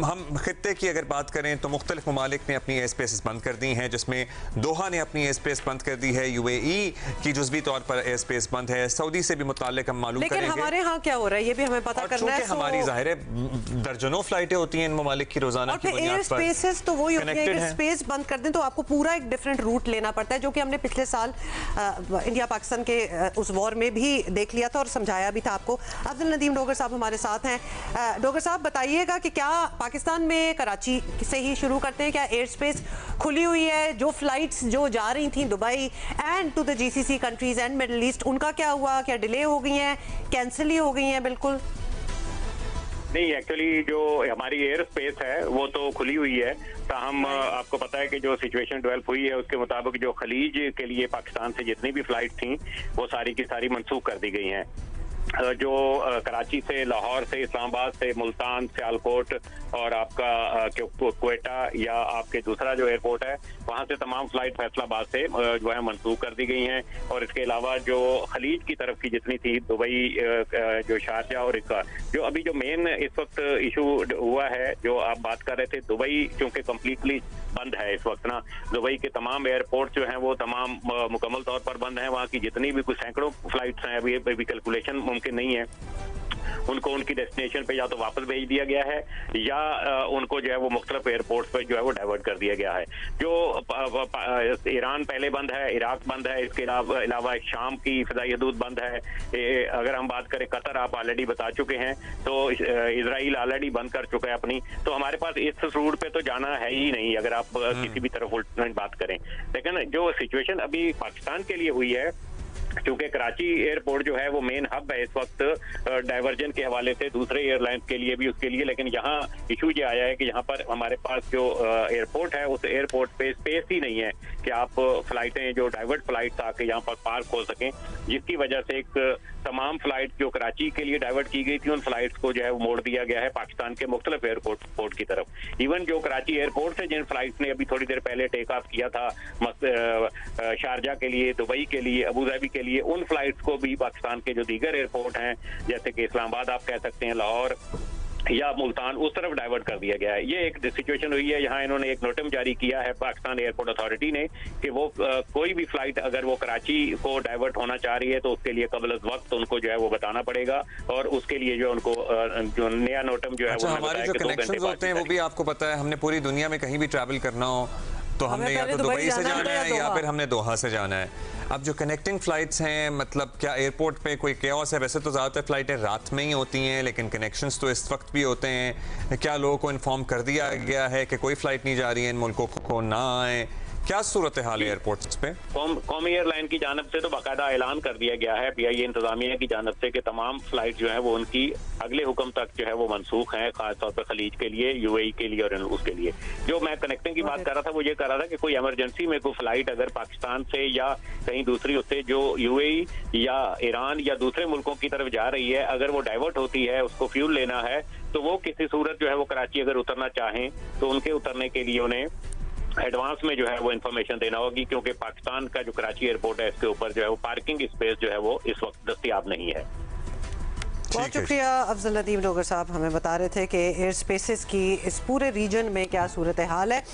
हम खित्ते की अगर बात करें तो मुख्तलिफ ममालिक ने अपनी एयर स्पेस बंद कर दी हैं, जिसमें दोहा ने अपनी एयर स्पेस बंद कर दी है, UAE की जुज़वी तौर पर एयर स्पेस बंद है, सऊदी से भी मुताल्लिक हम मालूम करेंगे। लेकिन हमारे यहाँ क्या हो रहा है ये भी हमें पता करना है। हमारी ज़ाहिर है दर्जनों फ्लाइटें होती हैं इन ममालिक की रोजाना की बुनियाद पर। एयर स्पेसेस तो वही होती है कि स्पेस बंद कर दें तो आपको पूरा एक डिफरेंट रूट लेना पड़ता है, जो कि हमने पिछले साल इंडिया पाकिस्तान के उस वॉर में भी देख लिया था और समझाया भी था आपको। अब्दुल नदीम डोगर साहब हमारे साथ हैं। डोगर साहब बताइएगा कि क्या पाकिस्तान में कराची से ही शुरू करते हैं, क्या एयर स्पेस खुली हुई है? जो फ्लाइट्स जो जा रही थी Dubai and to the GCC countries and middle east, उनका क्या हुआ? क्या डिले हो गई हैं, कैंसिल ही हो गई हैं? बिल्कुल नहीं, एक्चुअली जो हमारी एयर स्पेस है वो तो खुली हुई है। ताहम आपको पता है कि जो सिचुएशन डेवलप हुई है उसके मुताबिक जो खलीज के लिए पाकिस्तान से जितनी भी फ्लाइट थी वो सारी की सारी मनसूख कर दी गई हैं। जो कराची से, लाहौर से, इस्लामाबाद से, मुल्तान, सियालकोट और आपका क्वेटा या आपके दूसरा जो एयरपोर्ट है वहाँ से तमाम फ्लाइट फैसलाबाद से जो है मनसूख कर दी गई हैं। और इसके अलावा जो खलीज की तरफ की जितनी थी, दुबई, जो शारजा और इसका जो अभी जो मेन इस वक्त इशू हुआ है जो आप बात कर रहे थे, दुबई क्योंकि कम्प्लीटली बंद है इस वक्त ना। दुबई के तमाम एयरपोर्ट जो हैं वो तमाम मुकम्मल तौर पर बंद हैं। वहाँ की जितनी भी कुछ सैकड़ों फ्लाइट्स हैं अभी कैलकुलेशन मुमकिन नहीं है, उनको उनकी डेस्टिनेशन पे या तो वापस भेज दिया गया है या उनको जो है वो मुख्तलिफ एयरपोर्ट्स पे जो है वो डाइवर्ट कर दिया गया है। जो ईरान पहले बंद है, इराक बंद है, इसके अलावा शाम की फ़िज़ाई हदूद बंद है। अगर हम बात करें कतर, आप ऑलरेडी बता चुके हैं, तो इजराइल ऑलरेडी बंद कर चुका है अपनी। तो हमारे पास इस रूट पे तो जाना है ही नहीं अगर आप किसी भी तरफ बात करें। लेकिन जो सिचुएशन अभी पाकिस्तान के लिए हुई है, क्योंकि कराची एयरपोर्ट जो है वो मेन हब है इस वक्त डाइवर्जन के हवाले से दूसरे एयरलाइंस के लिए भी, उसके लिए। लेकिन यहाँ इशू ये आया है कि यहाँ पर हमारे पास जो एयरपोर्ट है उस एयरपोर्ट पे स्पेस ही नहीं है कि आप फ्लाइटें जो डाइवर्ट फ्लाइट्स आके यहाँ पर पार्क हो सकें, जिसकी वजह से एक तमाम फ्लाइट जो कराची के लिए डाइवर्ट की गई थी उन फ्लाइट्स को जो है वो मोड़ दिया गया है पाकिस्तान के मुख्तलिफ एयरपोर्ट की तरफ। इवन जो कराची एयरपोर्ट से जिन फ्लाइट्स ने अभी थोड़ी देर पहले टेक ऑफ किया था शारजा के लिए, दुबई के लिए, अबू धाबी के लिए, उन फ्लाइट्स को भी पाकिस्तान के जो दीगर एयरपोर्ट हैं जैसे कि इस्लामाबाद आप कह सकते हैं, लाहौर या मुल्तान, उस तरफ डाइवर्ट कर दिया गया है। ये एक सिचुएशन हुई है। यहाँ इन्होंने एक नोटिस जारी किया है पाकिस्तान एयरपोर्ट अथॉरिटी ने कि वो कोई भी फ्लाइट अगर वो कराची को डाइवर्ट होना चाह रही है तो उसके लिए कबल वक्त उनको जो है वो बताना पड़ेगा और उसके लिए जो उनको जो नया नोटम जो है वो हमारे जो कनेक्शंस होते हैं वो भी आपको पता है, हमने पूरी दुनिया में कहीं भी ट्रैवल करना हो तो हमने या तो दुबई से जाना है या फिर हमने दोहा से जाना है। अब जो कनेक्टिंग फ्लाइट्स हैं, मतलब क्या एयरपोर्ट पे कोई केओस है? वैसे तो ज़्यादातर फ्लाइटें रात में ही होती हैं, लेकिन कनेक्शंस तो इस वक्त भी होते हैं। क्या लोगों को इन्फॉर्म कर दिया गया है कि कोई फ्लाइट नहीं जा रही है इन मुल्कों को ना आए? क्या सूरत हाल है एयरपोर्ट्स पे? कौमी एयरलाइन की जानब से तो बाकायदा ऐलान कर दिया गया है PIA इंतजामिया की जानब से कि तमाम फ्लाइट जो है वो उनकी अगले हुक्म तक जो है वो मनसूख हैं, खासतौर पर खलीज के लिए, UAE के लिए और उसके लिए। जो मैं कनेक्टिंग की बात कर रहा था वो ये कर रहा था कि कोई इमरजेंसी में कोई फ्लाइट अगर पाकिस्तान से या कहीं दूसरी उससे जो UAE या ईरान या दूसरे मुल्कों की तरफ जा रही है, अगर वो डाइवर्ट होती है, उसको फ्यूल लेना है, तो वो किसी सूरत जो है वो कराची अगर उतरना चाहें तो उनके उतरने के लिए उन्हें एडवांस में जो है वो इन्फॉर्मेशन देना होगी, क्योंकि पाकिस्तान का जो कराची एयरपोर्ट है इसके ऊपर जो है वो पार्किंग स्पेस जो है वो इस वक्त दस्तयाब नहीं है। बहुत शुक्रिया अफजल नदीम डोगर साहब, हमें बता रहे थे कि एयर स्पेसेस की इस पूरे रीजन में क्या सूरत हाल है।